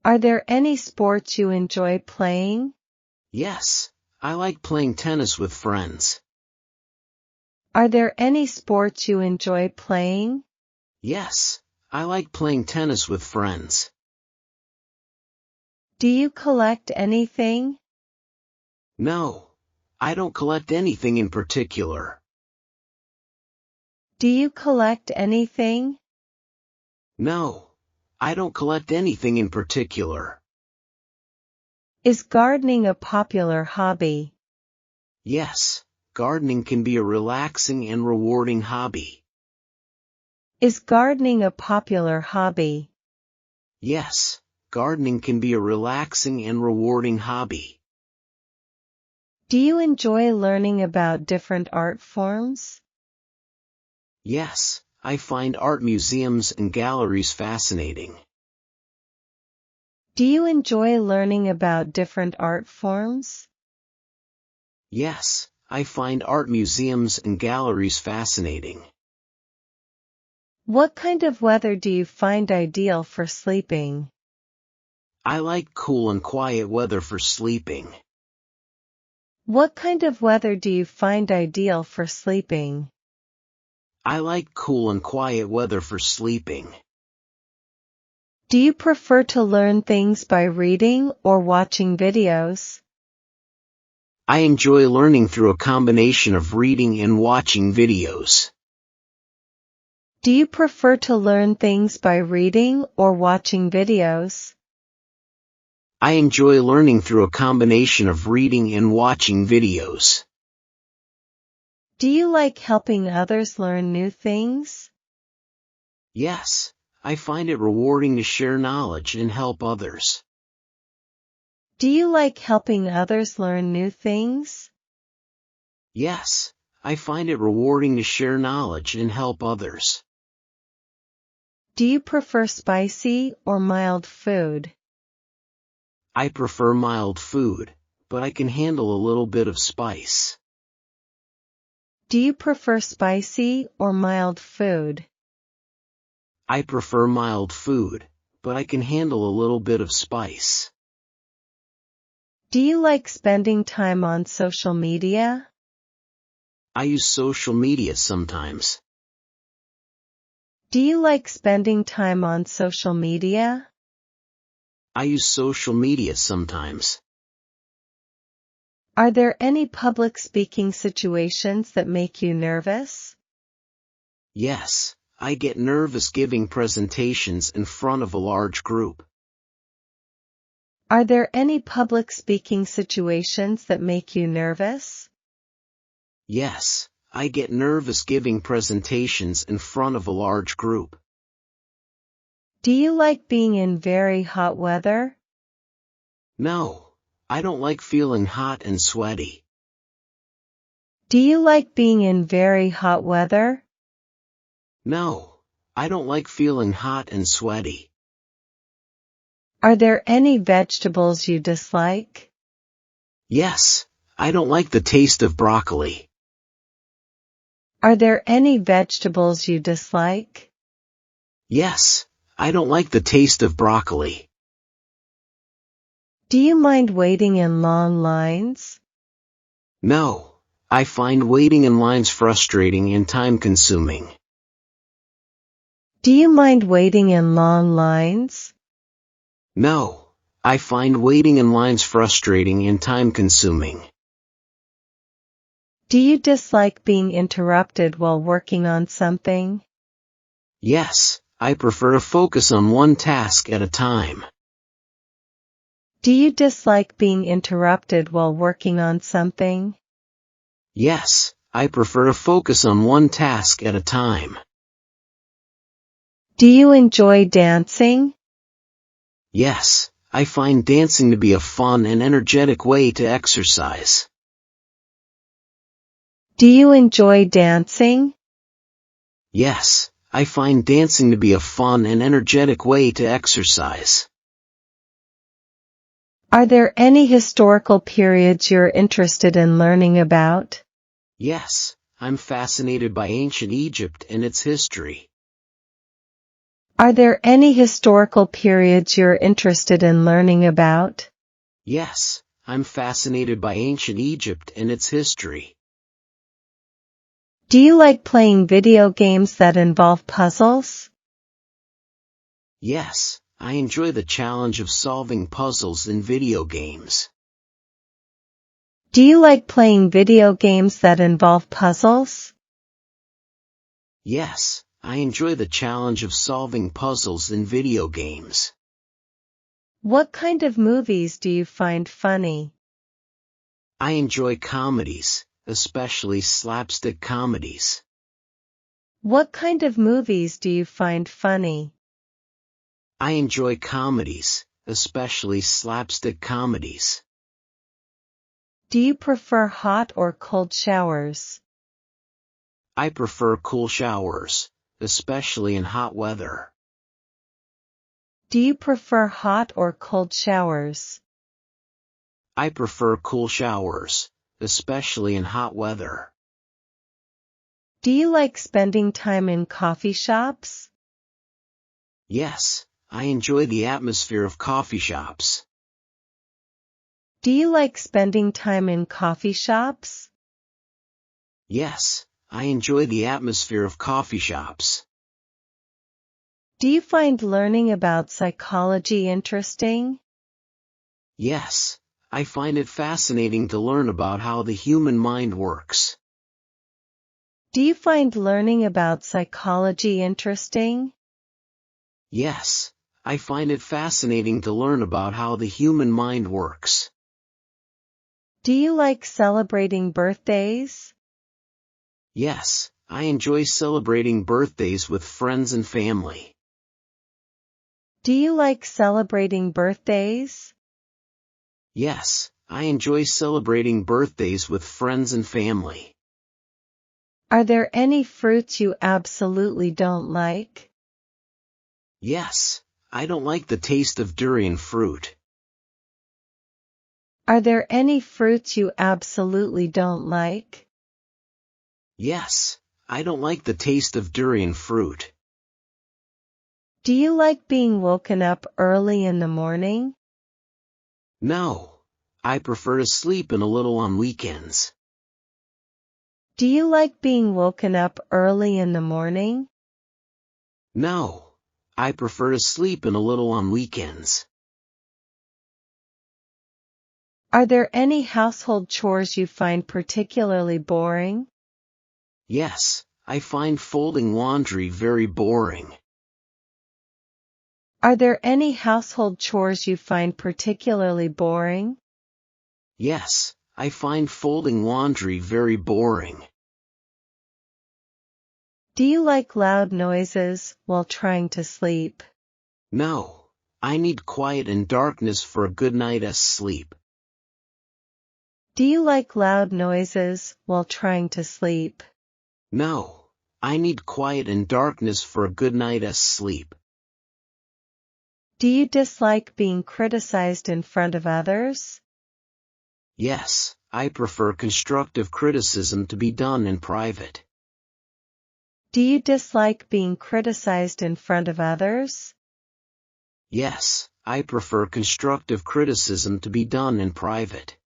Are there any sports you enjoy playing? Yes, I like playing tennis with friends. Are there any sports you enjoy playing? Yes, I like playing tennis with friends. Do you collect anything? No, I don't collect anything in particular. Do you collect anything? No, I don't collect anything in particular. Is gardening a popular hobby? Yes, gardening can be a relaxing and rewarding hobby. Is gardening a popular hobby? Yes, gardening can be a relaxing and rewarding hobby. Do you enjoy learning about different art forms? Yes, I find art museums and galleries fascinating. Do you enjoy learning about different art forms? Yes, I find art museums and galleries fascinating. What kind of weather do you find ideal for sleeping? I like cool and quiet weather for sleeping. What kind of weather do you find ideal for sleeping? I like cool and quiet weather for sleeping. Do you prefer to learn things by reading or watching videos? I enjoy learning through a combination of reading and watching videos. Do you prefer to learn things by reading or watching videos? I enjoy learning through a combination of reading and watching videos. Do you like helping others learn new things? Yes, I find it rewarding to share knowledge and help others. Do you like helping others learn new things? Yes, I find it rewarding to share knowledge and help others. Do you prefer spicy or mild food? I prefer mild food, but I can handle a little bit of spice. Do you prefer spicy or mild food? I prefer mild food, but I can handle a little bit of spice. Do you like spending time on social media? I use social media sometimes. Do you like spending time on social media? I use social media sometimes. Are there any public speaking situations that make you nervous? Yes, I get nervous giving presentations in front of a large group. Are there any public speaking situations that make you nervous? Yes, I get nervous giving presentations in front of a large group. Do you like being in very hot weather? No, I don't like feeling hot and sweaty. Do you like being in very hot weather? No, I don't like feeling hot and sweaty. Are there any vegetables you dislike? Yes, I don't like the taste of broccoli. Are there any vegetables you dislike? Yes, I don't like the taste of broccoli. Do you mind waiting in long lines? No, I find waiting in lines frustrating and time-consuming. Do you mind waiting in long lines? No, I find waiting in lines frustrating and time-consuming. Do you dislike being interrupted while working on something? Yes, I prefer to focus on one task at a time. Do you dislike being interrupted while working on something? Yes, I prefer to focus on one task at a time. Do you enjoy dancing? Yes, I find dancing to be a fun and energetic way to exercise. Do you enjoy dancing? Yes, I find dancing to be a fun and energetic way to exercise. Are there any historical periods you're interested in learning about? Yes, I'm fascinated by ancient Egypt and its history. Are there any historical periods you're interested in learning about? Yes, I'm fascinated by ancient Egypt and its history. Do you like playing video games that involve puzzles? Yes, I enjoy the challenge of solving puzzles in video games. Do you like playing video games that involve puzzles? Yes, I enjoy the challenge of solving puzzles in video games. What kind of movies do you find funny? I enjoy comedies, especially slapstick comedies. What kind of movies do you find funny? I enjoy comedies, especially slapstick comedies. Do you prefer hot or cold showers? I prefer cool showers, especially in hot weather. Do you prefer hot or cold showers? I prefer cool showers, especially in hot weather. Do you like spending time in coffee shops? Yes, I enjoy the atmosphere of coffee shops. Do you like spending time in coffee shops? Yes, I enjoy the atmosphere of coffee shops. Do you find learning about psychology interesting? Yes, I find it fascinating to learn about how the human mind works. Do you find learning about psychology interesting? Yes, I find it fascinating to learn about how the human mind works. Do you like celebrating birthdays? Yes, I enjoy celebrating birthdays with friends and family. Do you like celebrating birthdays? Yes, I enjoy celebrating birthdays with friends and family. Are there any fruits you absolutely don't like? Yes, I don't like the taste of durian fruit. Are there any fruits you absolutely don't like? Yes, I don't like the taste of durian fruit. Do you like being woken up early in the morning? No, I prefer to sleep in a little on weekends. Do you like being woken up early in the morning? No, I prefer to sleep in a little on weekends. Are there any household chores you find particularly boring? Yes, I find folding laundry very boring. Are there any household chores you find particularly boring? Yes, I find folding laundry very boring. Do you like loud noises while trying to sleep? No, I need quiet and darkness for a good night's sleep. Do you like loud noises while trying to sleep? No, I need quiet and darkness for a good night's sleep. Do you dislike being criticized in front of others? Yes, I prefer constructive criticism to be done in private. Do you dislike being criticized in front of others? Yes, I prefer constructive criticism to be done in private.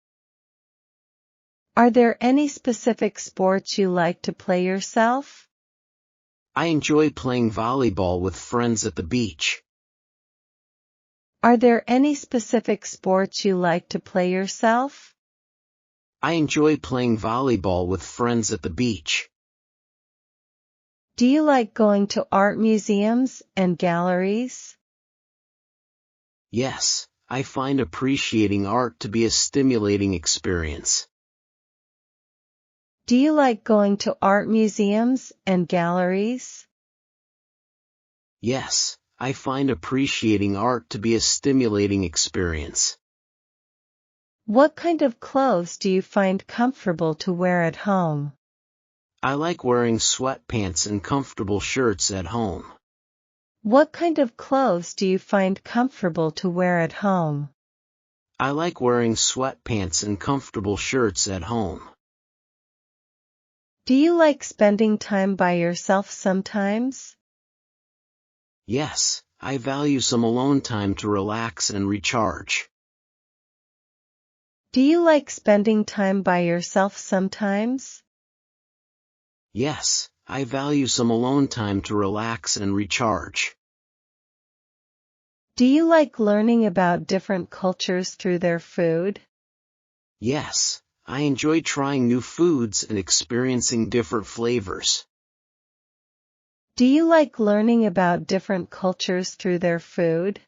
Are there any specific sports you like to play yourself? I enjoy playing volleyball with friends at the beach. Are there any specific sports you like to play yourself? I enjoy playing volleyball with friends at the beach. Do you like going to art museums and galleries? Yes, I find appreciating art to be a stimulating experience. Do you like going to art museums and galleries? Yes, I find appreciating art to be a stimulating experience. What kind of clothes do you find comfortable to wear at home? I like wearing sweatpants and comfortable shirts at home. What kind of clothes do you find comfortable to wear at home? I like wearing sweatpants and comfortable shirts at home. Do you like spending time by yourself sometimes? Yes, I value some alone time to relax and recharge. Do you like spending time by yourself sometimes? Yes, I value some alone time to relax and recharge. Do you like learning about different cultures through their food? Yes, I enjoy trying new foods and experiencing different flavors. Do you like learning about different cultures through their food?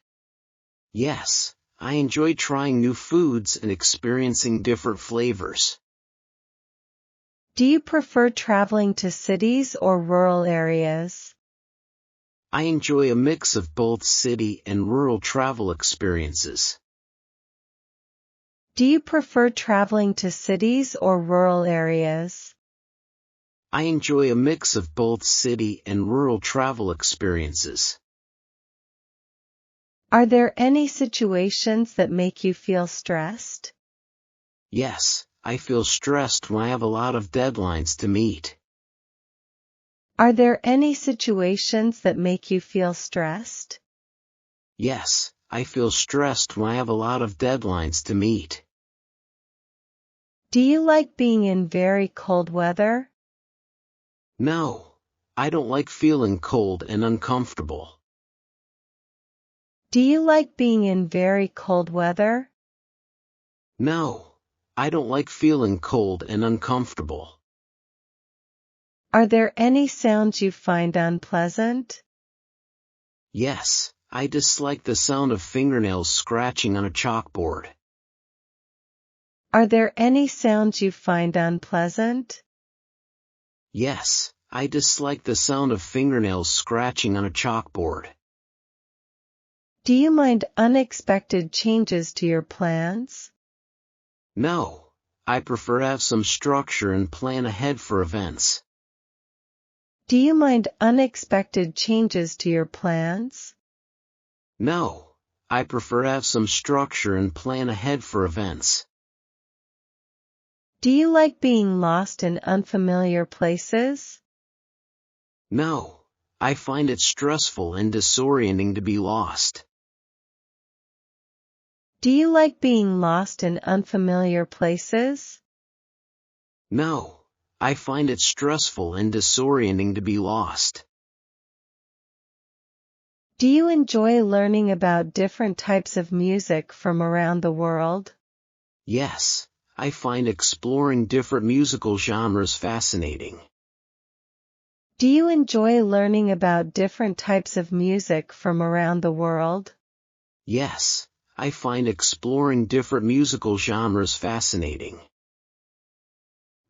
Yes, I enjoy trying new foods and experiencing different flavors. Do you prefer traveling to cities or rural areas? I enjoy a mix of both city and rural travel experiences. Do you prefer traveling to cities or rural areas? I enjoy a mix of both city and rural travel experiences. Are there any situations that make you feel stressed? Yes, I feel stressed when I have a lot of deadlines to meet. Are there any situations that make you feel stressed? Yes, I feel stressed when I have a lot of deadlines to meet. Do you like being in very cold weather? No, I don't like feeling cold and uncomfortable. Do you like being in very cold weather? No, I don't like feeling cold and uncomfortable. Are there any sounds you find unpleasant? Yes, I dislike the sound of fingernails scratching on a chalkboard. Are there any sounds you find unpleasant? Yes, I dislike the sound of fingernails scratching on a chalkboard. Do you mind unexpected changes to your plans? No, I prefer to have some structure and plan ahead for events. Do you mind unexpected changes to your plans? No, I prefer to have some structure and plan ahead for events. Do you like being lost in unfamiliar places? No, I find it stressful and disorienting to be lost. Do you like being lost in unfamiliar places? No, I find it stressful and disorienting to be lost. Do you enjoy learning about different types of music from around the world? Yes, I find exploring different musical genres fascinating. Do you enjoy learning about different types of music from around the world? Yes, I find exploring different musical genres fascinating.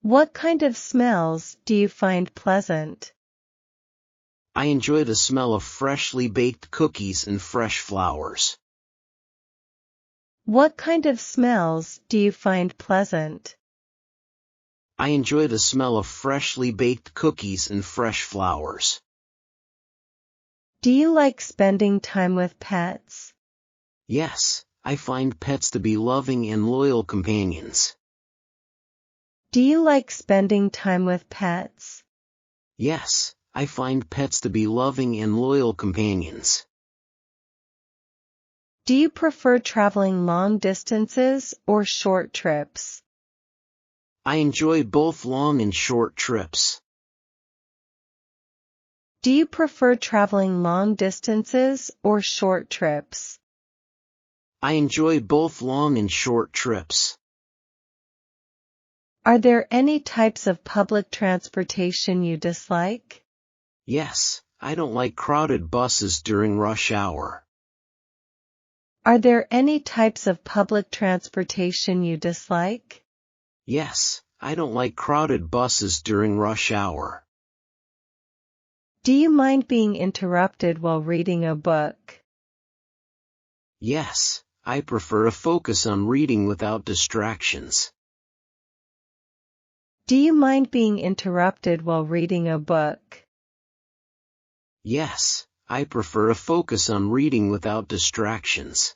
What kind of smells do you find pleasant? I enjoy the smell of freshly baked cookies and fresh flowers. What kind of smells do you find pleasant? I enjoy the smell of freshly baked cookies and fresh flowers. Do you like spending time with pets? Yes, I find pets to be loving and loyal companions. Do you like spending time with pets? Yes, I find pets to be loving and loyal companions. Do you prefer traveling long distances or short trips? I enjoy both long and short trips. Do you prefer traveling long distances or short trips? I enjoy both long and short trips. Are there any types of public transportation you dislike? Yes, I don't like crowded buses during rush hour. Are there any types of public transportation you dislike? Yes, I don't like crowded buses during rush hour. Do you mind being interrupted while reading a book? Yes, I prefer to focus on reading without distractions. Do you mind being interrupted while reading a book? Yes, I prefer to focus on reading without distractions.